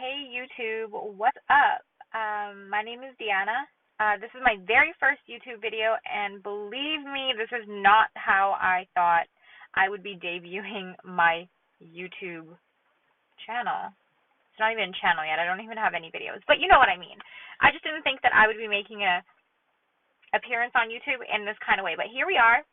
Hey YouTube, what's up? My name is Deanna. This is my very first YouTube video, and believe me, this is not how I thought I would be debuting my YouTube channel. It's not even a channel yet. I don't even have any videos, but you know what I mean. I just didn't think that I would be making a appearance on YouTube in this kind of way, but here we are.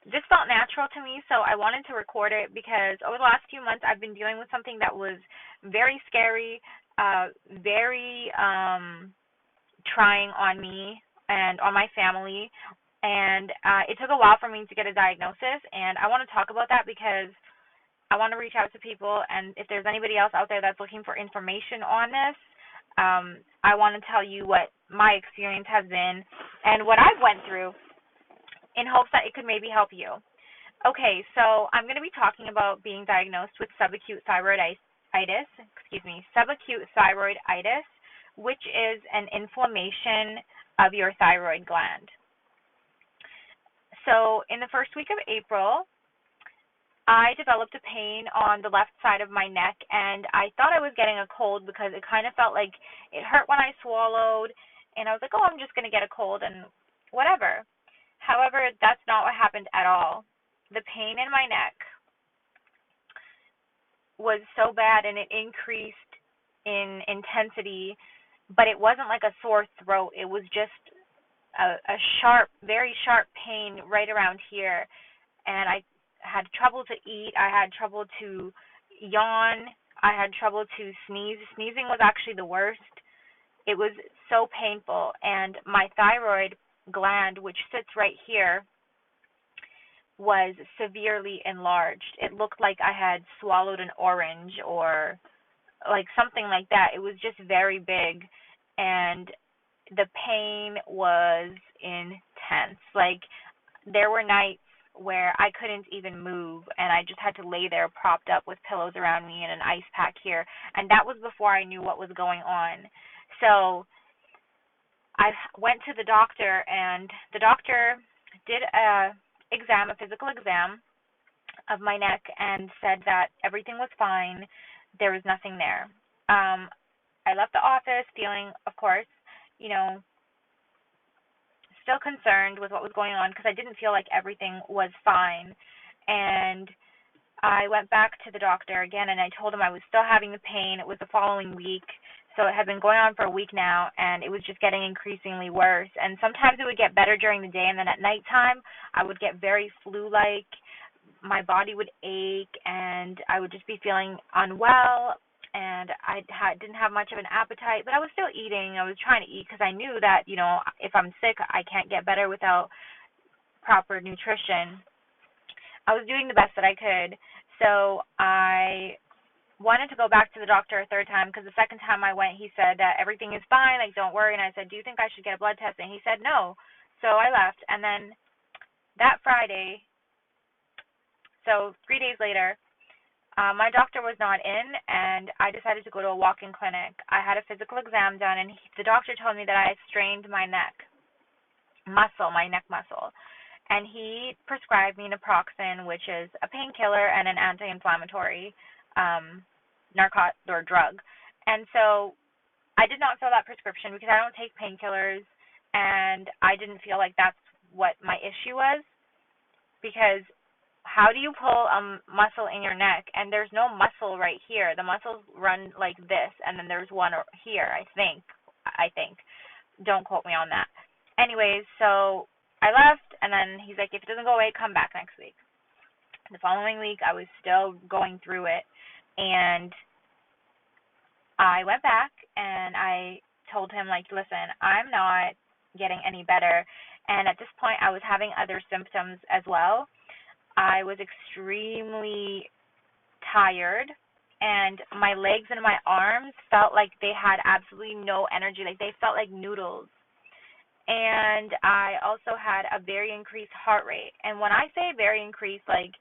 This felt natural to me, so I wanted to record it because over the last few months I've been dealing with something that was very scary, very trying on me and on my family, and it took a while for me to get a diagnosis, and I want to talk about that because I want to reach out to people, and if there's anybody else out there that's looking for information on this, I want to tell you what my experience has been and what I've went through, in hopes that it could maybe help you. Okay, so I'm going to be talking about being diagnosed with subacute thyroiditis, subacute thyroiditis, which is an inflammation of your thyroid gland. So in the first week of April, I developed a pain on the left side of my neck, and I thought I was getting a cold because it kind of felt like it hurt when I swallowed, and I was like, oh, I'm just going to get a cold and whatever. However, that's not what happened at all. The pain in my neck was so bad, and it increased in intensity, but it wasn't like a sore throat. It was just a sharp, very sharp pain right around here, and I had trouble to eat. I had trouble to yawn. I had trouble to sneeze. Sneezing was actually the worst. It was so painful, and my thyroid gland, which sits right here, was severely enlarged. It looked like I had swallowed an orange or like something like that. It was just very big, and the pain was intense. Like, there were nights where I couldn't even move, and I just had to lay there propped up with pillows around me and an ice pack here, and that was before I knew what was going on. So I went to the doctor, and the doctor did a physical exam of my neck, and said that everything was fine. There was nothing there. I left the office feeling, of course, still concerned with what was going on because I didn't feel like everything was fine. And I went back to the doctor again, and I told him I was still having the pain. It was the following week. So it had been going on for a week now, and it was just getting increasingly worse. And sometimes it would get better during the day, and then at nighttime, I would get very flu-like. My body would ache, and I would just be feeling unwell, and I didn't have much of an appetite, but I was still eating. I was trying to eat because I knew that, if I'm sick, I can't get better without proper nutrition. I was doing the best that I could, so I wanted to go back to the doctor a third time because the second time I went, he said that everything is fine, like, don't worry. And I said, do you think I should get a blood test? And he said no. So I left. And then that Friday, so 3 days later, my doctor was not in, and I decided to go to a walk-in clinic. I had a physical exam done, and the doctor told me that I had strained my neck muscle. And he prescribed me naproxen, which is a painkiller and an anti-inflammatory narcotic or drug. And so I did not fill that prescription because I don't take painkillers, and I didn't feel like that's what my issue was, because how do you pull a muscle in your neck? And there's no muscle right here. The muscles run like this, and then there's one here, I think. Don't quote me on that. Anyways, so I left, and then he's like, if it doesn't go away, come back next week. The following week, I was still going through it, and I went back, and I told him, like, listen, I'm not getting any better, and at this point, I was having other symptoms as well. I was extremely tired, and my legs and my arms felt like they had absolutely no energy, like they felt like noodles. And I also had a very increased heart rate, and when I say very increased, like,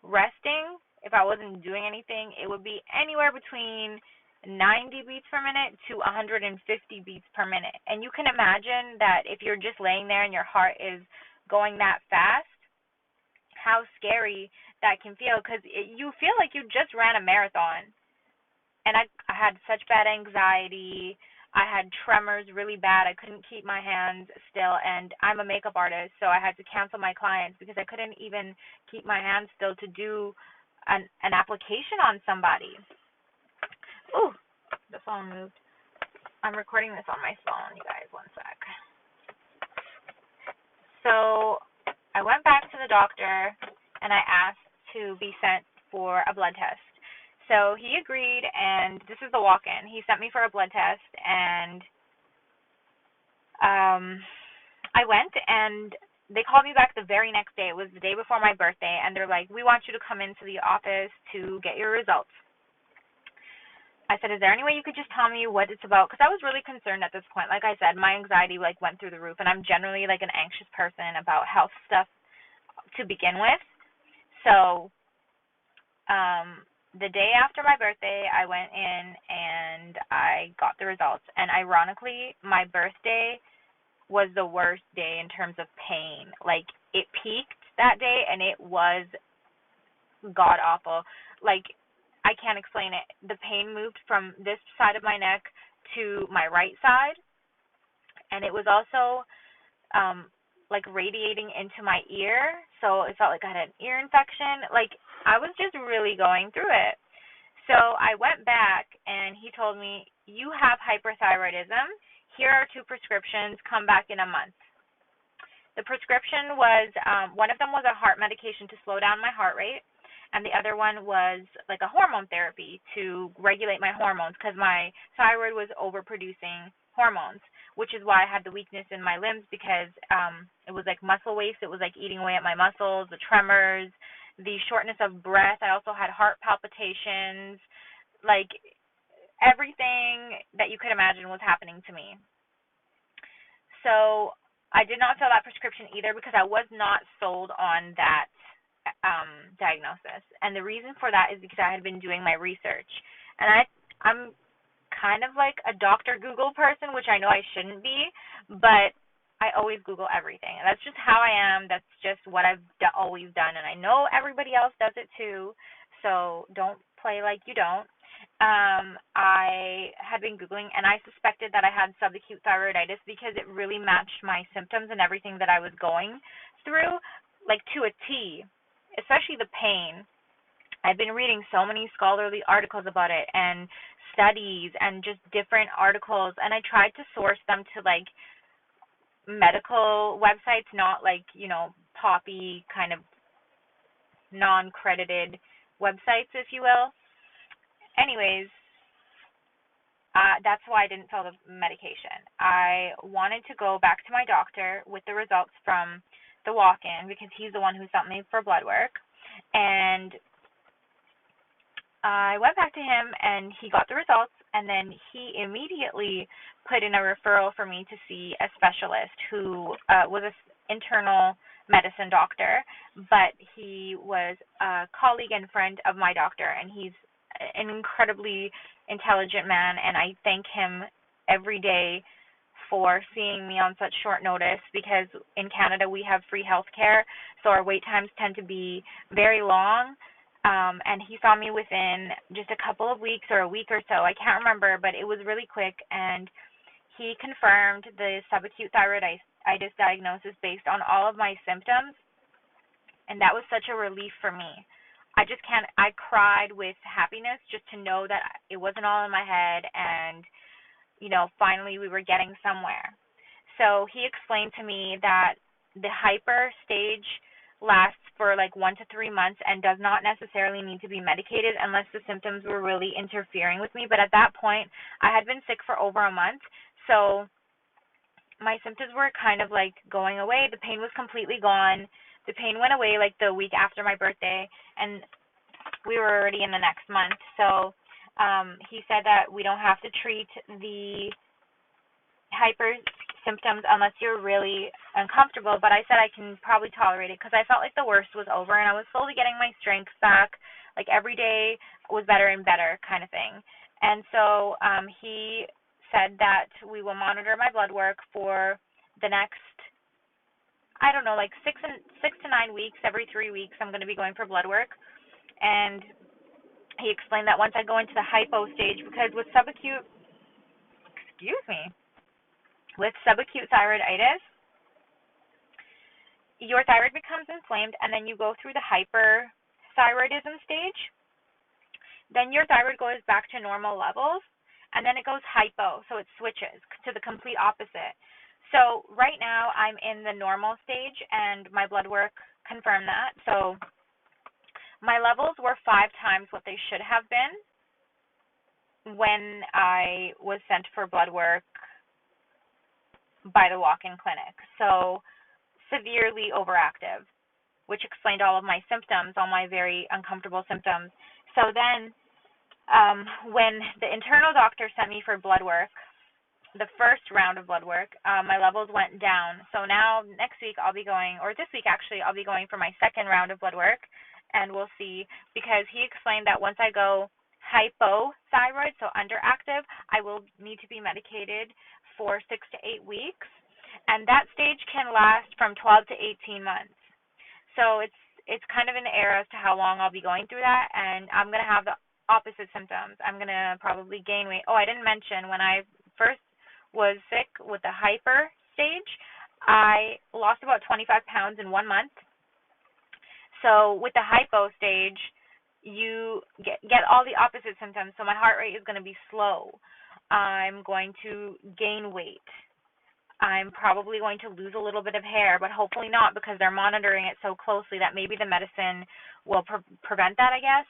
resting, if I wasn't doing anything, it would be anywhere between 90 beats per minute to 150 beats per minute. And you can imagine that if you're just laying there and your heart is going that fast, how scary that can feel, because you feel like you just ran a marathon. and I had such bad anxiety. I had tremors really bad. I couldn't keep my hands still, and I'm a makeup artist, so I had to cancel my clients because I couldn't even keep my hands still to do an application on somebody. Ooh, the phone moved. I'm recording this on my phone, you guys. One sec. So I went back to the doctor and I asked to be sent for a blood test. So he agreed, and this is the walk-in. He sent me for a blood test, and I went, and they called me back the very next day. It was the day before my birthday, and they're like, "We want you to come into the office to get your results." I said, "Is there any way you could just tell me what it's about?" Because I was really concerned at this point. Like I said, my anxiety went through the roof, and I'm generally an anxious person about health stuff to begin with. So the day after my birthday, I went in and I got the results. And ironically, my birthday was the worst day in terms of pain. It peaked that day, and it was god awful. I can't explain it. The pain moved from this side of my neck to my right side, and it was also radiating into my ear, so it felt like I had an ear infection. I was just really going through it. So I went back, and he told me, "You have hyperthyroidism. Here are 2 prescriptions. Come back in a month." The prescription was, one of them was a heart medication to slow down my heart rate, and the other one was a hormone therapy to regulate my hormones because my thyroid was overproducing hormones, which is why I had the weakness in my limbs because it was muscle waste. It was eating away at my muscles, the tremors, the shortness of breath. I also had heart palpitations. Everything that you could imagine was happening to me. So I did not fill that prescription either because I was not sold on that diagnosis. And the reason for that is because I had been doing my research. And I'm kind of a Dr. Google person, which I know I shouldn't be, but I always Google everything. And that's just how I am. That's just what I've always done. And I know everybody else does it too, so don't play like you don't. I had been Googling, and I suspected that I had subacute thyroiditis because it really matched my symptoms and everything that I was going through, to a T, especially the pain. I've been reading so many scholarly articles about it and studies and just different articles, and I tried to source them to medical websites, not poppy kind of non-credited websites, if you will. Anyways, that's why I didn't fill the medication. I wanted to go back to my doctor with the results from the walk-in because he's the one who sent me for blood work. And I went back to him, and he got the results, and then he immediately put in a referral for me to see a specialist who was an internal medicine doctor, but he was a colleague and friend of my doctor, and he's an incredibly intelligent man, and I thank him every day for seeing me on such short notice because in Canada we have free health care, so our wait times tend to be very long. And he saw me within just a couple of weeks or a week or so. I can't remember, but it was really quick, and he confirmed the subacute thyroiditis diagnosis based on all of my symptoms, and that was such a relief for me. I cried with happiness just to know that it wasn't all in my head, and, finally we were getting somewhere. So he explained to me that the hyper stage lasts for 1 to 3 months and does not necessarily need to be medicated unless the symptoms were really interfering with me. But at that point, I had been sick for over a month, so my symptoms were kind of going away. The pain was completely gone. The pain went away the week after my birthday, and we were already in the next month. So he said that we don't have to treat the hyper symptoms unless you're really uncomfortable, but I said I can probably tolerate it because I felt like the worst was over and I was slowly getting my strength back. Every day was better and better kind of thing. And so he said that we will monitor my blood work for the next, I don't know, 6 to 9 weeks. Every 3 weeks I'm going to be going for blood work. And He explained that once I go into the hypo stage, because with subacute, excuse me, with subacute thyroiditis, your thyroid becomes inflamed, and then you go through the hyperthyroidism stage. Then your thyroid goes back to normal levels, and then it goes hypo, so it switches to the complete opposite. So right now I'm in the normal stage, and my blood work confirmed that. So my levels were 5 times what they should have been when I was sent for blood work by the walk-in clinic. So severely overactive, which explained all of my symptoms, all my very uncomfortable symptoms. So then when the internal doctor sent me for blood work, the first round of blood work, my levels went down. So now next week I'll be going, or this week actually, I'll be going for my second round of blood work, and we'll see, because he explained that once I go hypothyroid, so underactive, I will need to be medicated for 6 to 8 weeks, and that stage can last from 12 to 18 months. So it's kind of in the air as to how long I'll be going through that, and I'm going to have the opposite symptoms. I'm going to probably gain weight. Oh, I didn't mention, when I first was sick with the hyper stage, I lost about 25 pounds in 1 month. So with the hypo stage, you get all the opposite symptoms. So my heart rate is going to be slow. I'm going to gain weight. I'm probably going to lose a little bit of hair, but hopefully not, because they're monitoring it so closely that maybe the medicine will prevent that, I guess.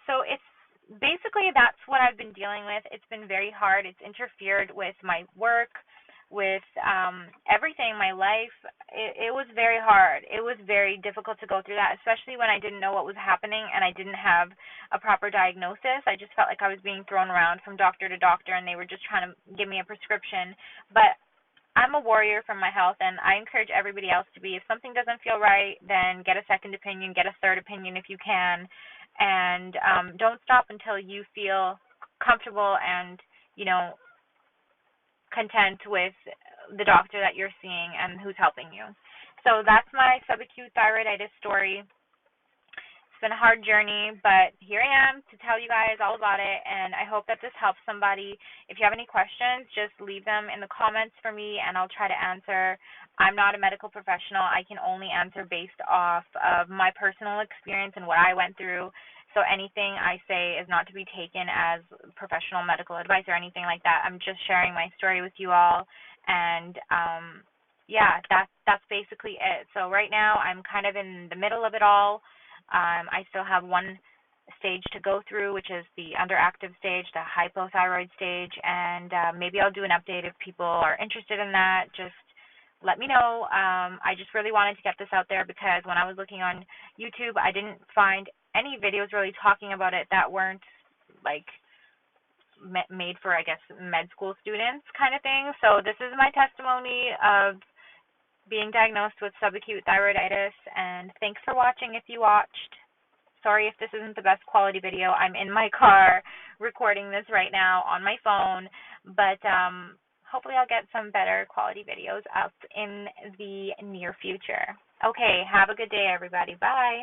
So it's basically, that's what I've been dealing with. It's been very hard. It's interfered with my work, with everything in my life. It was very hard. It was very difficult to go through that, especially when I didn't know what was happening and I didn't have a proper diagnosis. I just felt like I was being thrown around from doctor to doctor, and they were just trying to give me a prescription. But I'm a warrior for my health, and I encourage everybody else to be. If something doesn't feel right, then get a second opinion, get a third opinion if you can, and don't stop until you feel comfortable and, content with the doctor that you're seeing and who's helping you. So that's my subacute thyroiditis story. It's been a hard journey, but here I am to tell you guys all about it, and I hope that this helps somebody. If you have any questions, just leave them in the comments for me, and I'll try to answer. I'm not a medical professional. I can only answer based off of my personal experience and what I went through. So anything I say is not to be taken as professional medical advice or anything like that. I'm just sharing my story with you all, and yeah, that's basically it. So right now I'm kind of in the middle of it all. I still have one stage to go through, which is the underactive stage, the hypothyroid stage, and maybe I'll do an update if people are interested in that. Just let me know. I just really wanted to get this out there, because when I was looking on YouTube, I didn't find any videos really talking about it that weren't like made for, I guess, med school students kind of thing. So this is my testimony of being diagnosed with subacute thyroiditis, and thanks for watching if you watched. Sorry if this isn't the best quality video. I'm in my car recording this right now on my phone, but hopefully I'll get some better quality videos up in the near future. Okay, have a good day, everybody. Bye.